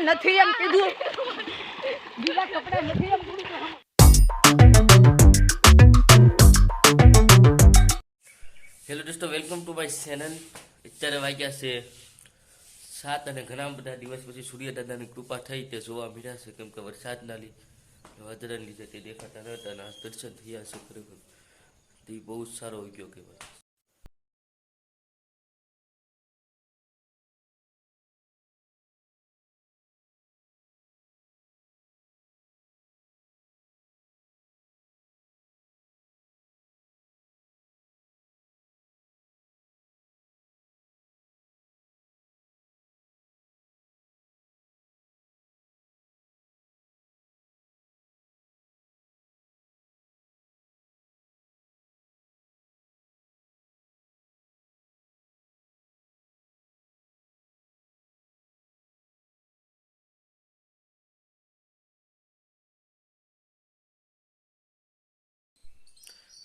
નથી એમ કીધું બીજા કપડા નથી એમ કીધું હેલો દોસ્તો, વેલકમ ટુ માય ચેનલ। અત્યારે વાગ્યા છે 7 અને ઘણા બધા દિવસ પછી સૂર્ય દાદાની કૃપા થઈ તે જોવા મળ્યા છે, કેમ કે વરસાદના વાદળાને લીધે તે દેખાતા નહોતા અને આ દર્શન થયા છે ખરેખર તે બહુ જ સારો ગયો કહેવાય।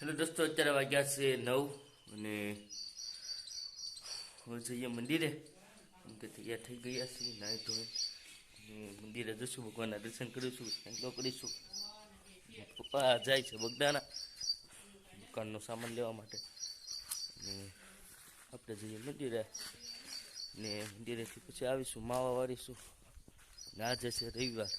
હેલો દોસ્તો, અત્યારે વાગ્યા છે 9 અને હવે જઈએ મંદિરે, કેમ કે તૈયાર થઈ ગયા છીએ નાહી ધોઈ અને મંદિરે જઈશું, ભગવાનના દર્શન કરીશું, સાંકલો કરીશું। પપ્પા જાય છે બગદાણા દુકાનનો સામાન લેવા માટે અને આપણે જઈએ મંદિરે ને મંદિરેથી પછી આવીશું, માવા વાળીશું ને આજે છે રવિવાર।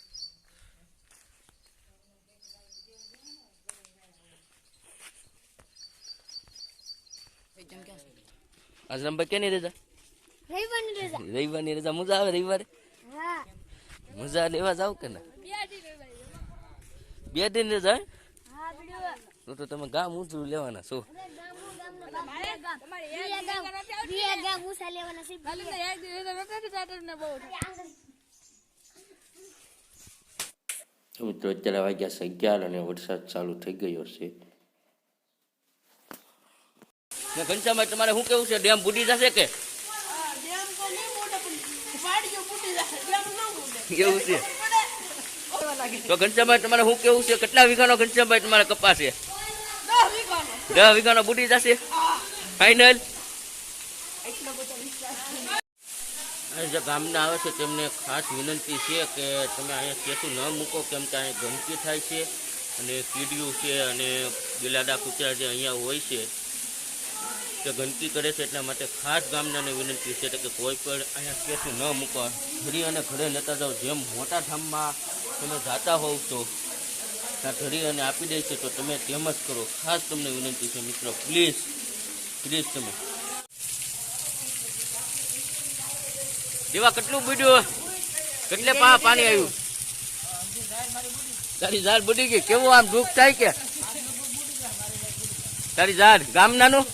આશ્રમભાઈ કેની રજા? રવિવારની રજા મજા આવે રવિવારે? મજા લેવા જાવ કે ના? 2 દિન રજા? તો તમે ગામ ઊંચું લેવાના છો? મિત્રો અત્યારે વાગ્યા છે 11 અને વરસાદ ચાલુ થઈ ગયો છે। ઘનશ્યામભાઈ, તમારે શું કેવું છે? ડેમ બુડી જશે કે કેવું છે? તો ઘનશ્યામભાઈ, તમારે શું કેવું છે? કેટલા વીઘાનો ઘનશ્યામભાઈ તમારે કપાસ છે? 10 વીઘાનો બુડી જશે ફાઈનલ? જે ગામના આવે છે તેમને ખાસ વિનંતી છે કે તમે અહીંયા કેસું ન મૂકો, કેમ કે અહીંયા ગંદકી થાય છે અને કીડીયું છે અને બિલાડા કૂતરા જે અહીંયા હોય છે તે ગંદકી કરે છે, એટલા માટે ખાસ ગામનાને વિનંતી છે કે કોઈ પણ અહીંયા કેસું ન મૂકો, ધરી અને ઘરે લેતા જાઓ। જેમ મોટા ધામમાં તમે જાતા હોવ તો ત્યાં ધરી અને આપી દે છે તો તમે તેમ જ કરો, ખાસ તમને વિનંતી છે મિત્રો, પ્લીઝ પ્લીઝ તમે। જેવા કેટલું બુડ્યું, કેટલે પાણી આવ્યું? તારી ઝાડ બુડી ગઈ, કેવું આમ દુઃખ થાય કે તારી ઝાડ ગામનાનું?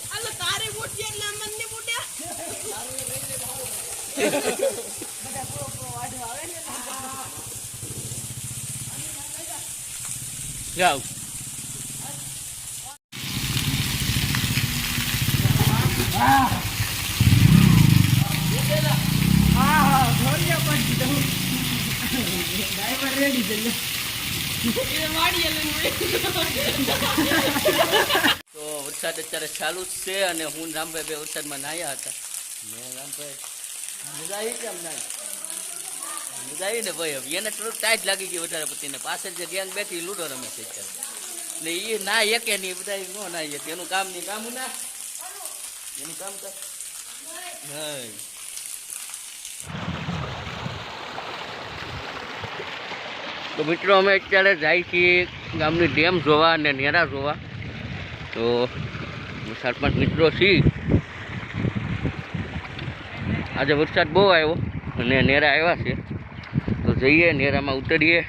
જાવ તો વરસાદ અત્યારે ચાલુ જ છે અને હું રામભાઈ બે વરસાદમાં નાહ્યા હતા ને રામભાઈ મજા આવી કેમ નાહી? મજા આવી ને ભાઈ, હવે એને થોડુંક ટાઈટ લાગી ગયું વધારે પતિને, પાછળ જે ગેંગ બેઠી લૂડો રમે છે એટલે એ ના એકે નહીં, બધા ન નાહી શકે, એનું કામ નહીં, કામ ના એનું કામ કર નહીં। તો મિત્રો અમે અત્યારે જાય છીએ ગામની ડેમ જોવા અને નેરા જોવા, તો 4-5 મિત્રો છીએ। આજે વરસાદ બહુ આવ્યો અને નેરા આવ્યા છે, તો જઈએ નેરામાં ઉતરીએ।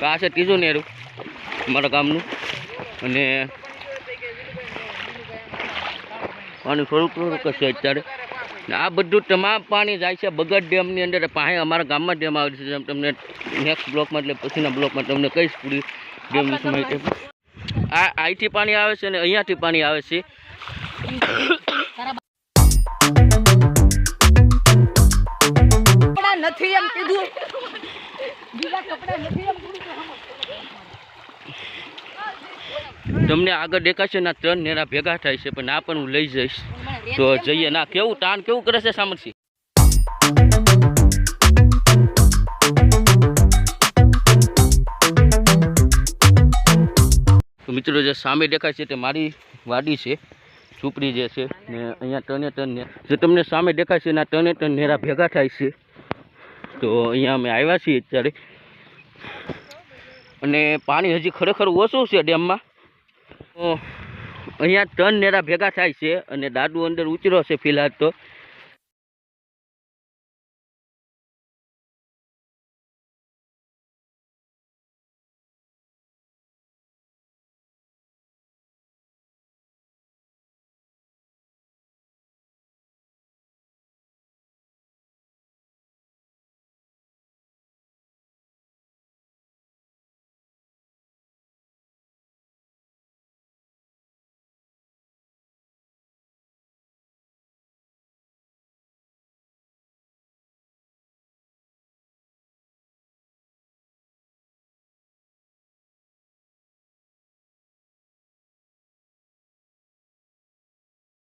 આ છે ત્રીજું નેરું અમારા ગામનું અને પાણી થોડુંક છે અત્યારે ને આ બધું તમામ પાણી જાય છે બગડ ડેમની અંદર પાસે અમારા ગામમાં ડેમ આવે છે જેમ તમને નેક્સ્ટ બ્લોકમાં એટલે પછીના બ્લોકમાં તમને કહીશ પૂરી ડેમ વિશે માહિતી આ અહીંથી પાણી આવે છે અને અહીંયાથી પાણી આવે છે કપડા નથી એમ કીધું બીજા કપડા નથી એમ કીધું તમને આગળ દેખાશે ના 3 નેરા ભેગા થાય છે પણ આ પણ હું લઈ જઈશ તો જઈએ ના કેવું તાણ કેવું કરે છે સામરસી તો મિત્રો જે સામે દેખાય છે તે મારી વાડી છે ઝૂંપડી જે છે ને અહીંયા 3 ને જે તમને સામે દેખાય છે ના 3 નેરા ભેગા થાય છે તો અહીંયા અમે આવ્યા છીએ અત્યારે અને પાણી હજી ખરેખર ઓછું છે ડેમમાં તો અહીંયા 3 નેરા ભેગા થાય છે અને દાદુ અંદર ઉતર્યો છે ફિલહાલ તો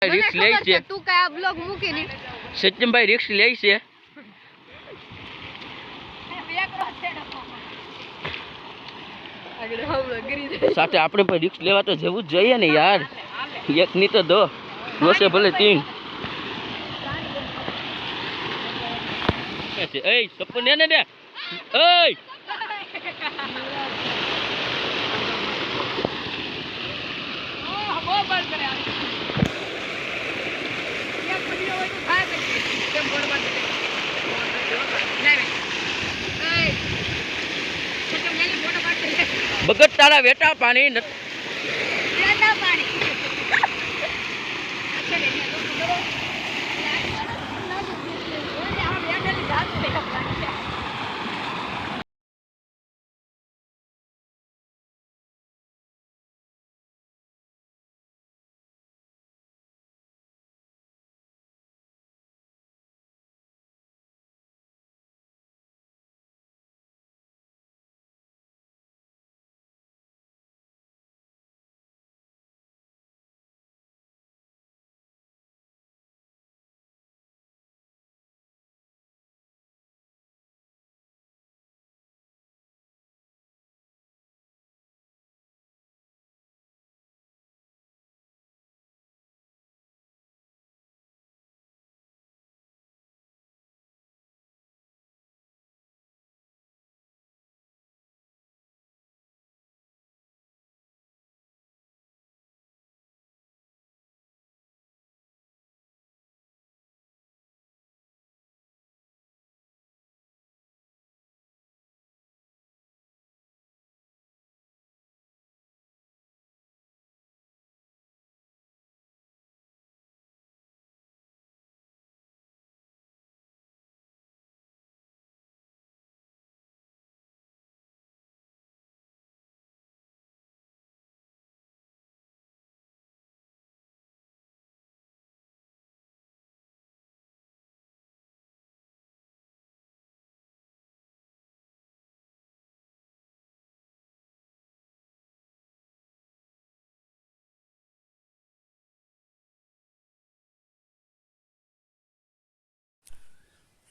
રિક્સ લે છે તું કયા બ્લોગ મૂકી ની સચિનભાઈ રિક્સ લે છે સાથે આપણે પણ રિક્સ લેવા તો જવું જ જોઈએ ને યાર એક ની તો દો વસે ભલે 3 એ સપન ને દે એ બગડ તારા વેટા પાણી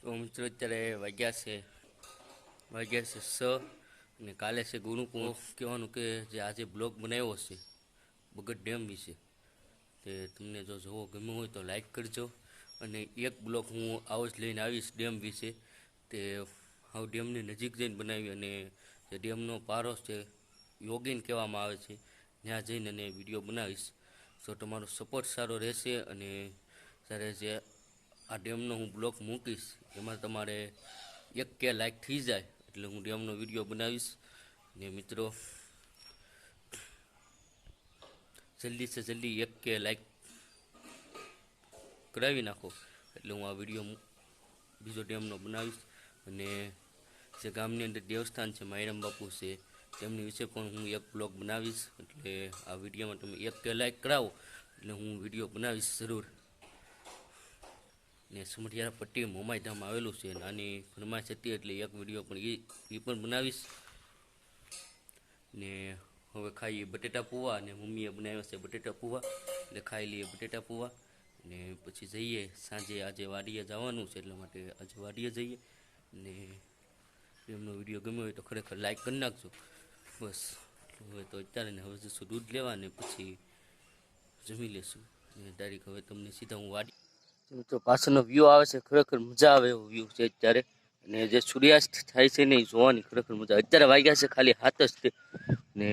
તો મિત્રો અત્યારે વાગ્યા છે 6 અને કાલે છે ગુરુપૂર્ણિમા કહેવાનું કે જે આજે બ્લોગ બનાવ્યો છે બગડ ડેમ વિશે તે તમને જો જોવો ગમ્યું હોય તો લાઈક કરજો અને એક બ્લોગ હું આવો જ લઈને આવીશ ડેમ વિશે તે હાવ ડેમની નજીક જઈને બનાવી અને જે ડેમનો પારો છે યોગીન કહેવામાં આવે છે ત્યાં જઈને અને વિડીયો બનાવીશ તો તમારો સપોર્ટ સારો રહેશે અને જ્યારે જે આ ડેમનો હું બ્લોગ મૂકીશ એમાં તમારે 1K લાઈક થઈ જાય એટલે હું ડેમનો વિડીયો બનાવીશ ને મિત્રો જલ્દી સે જલ્દી 1K લાઈક કરાવી નાખો એટલે હું આ વિડીયો બીજો ડેમનો બનાવીશ અને જે ગામની અંદર દેવસ્થાન છે માયરામ બાપુ છે તેમની વિશે પણ હું એક બ્લોગ બનાવીશ એટલે આ વિડીયોમાં તમે 1K લાઈક કરાવો એટલે હું વિડીયો બનાવીશ જરૂર. ને સમઢિયાળા પટ્ટી મોમાઈધામ આવેલું છે નાની ફરમાઈશ હતી એટલે એક વિડીયો પણ એ પણ બનાવીશ. ને હવે ખાઈએ બટેટા પૌવા અને મમ્મીએ બનાવ્યા છે બટેટા પૌવા એટલે ખાઈ લઈએ બટેટા પૌવા ને પછી જઈએ સાંજે આજે વાડીએ જવાનું છે એટલા માટે આજે વાડીએ જઈએ. ને એમનો વિડીયો ગમ્યો હોય તો ખરેખર લાઈક કરી નાખજો. બસ હવે તો અત્યારે ને હવે જશું દૂધ લેવા ને પછી જમી લેશું ને ડાયરેક્ટ હવે તમને સીધા હું વાડી. મિત્રો પાછળનો વ્યૂ આવે છે ખરેખર મજા આવે એવો વ્યૂ છે અત્યારે અને જે સૂર્યાસ્ત થાય છે ને એ જોવાની ખરેખર મજા. અત્યારે વાગ્યા છે ખાલી 7 જ તે ને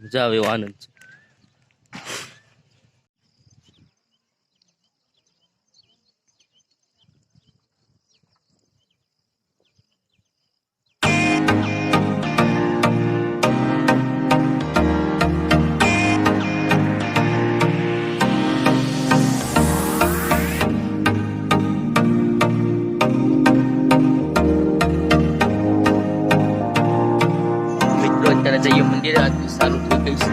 મજા આવે એવો આનંદ છે. અત્યારે જઈએ મંદિરે આરતી ચાલુ થઈ ગઈ છે.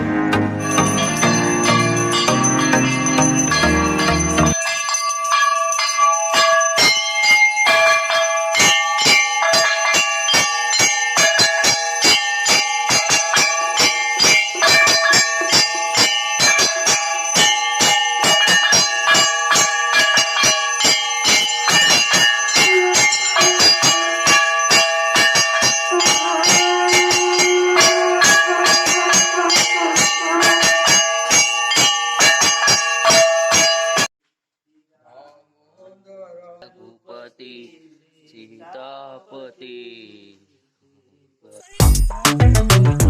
સીતાપતિ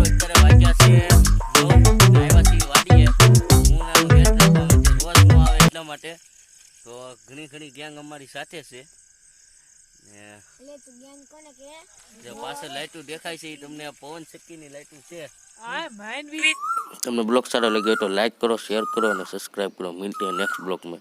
અત્યારે વાગ્યા છે વાડીએ રોજ નો આવે એટલા માટે તો ઘણી ગેંગ અમારી સાથે છે જે પાસે લાઈટો દેખાય છે એ તમને પવન શક્તિની લાઈટો છે. તમને બ્લોગ સારો લાગ્યો તો લાઈક કરો, શેર કરો અને સબસ્ક્રાઈબ કરો. મિલતે નેક્સ્ટ બ્લોગ में.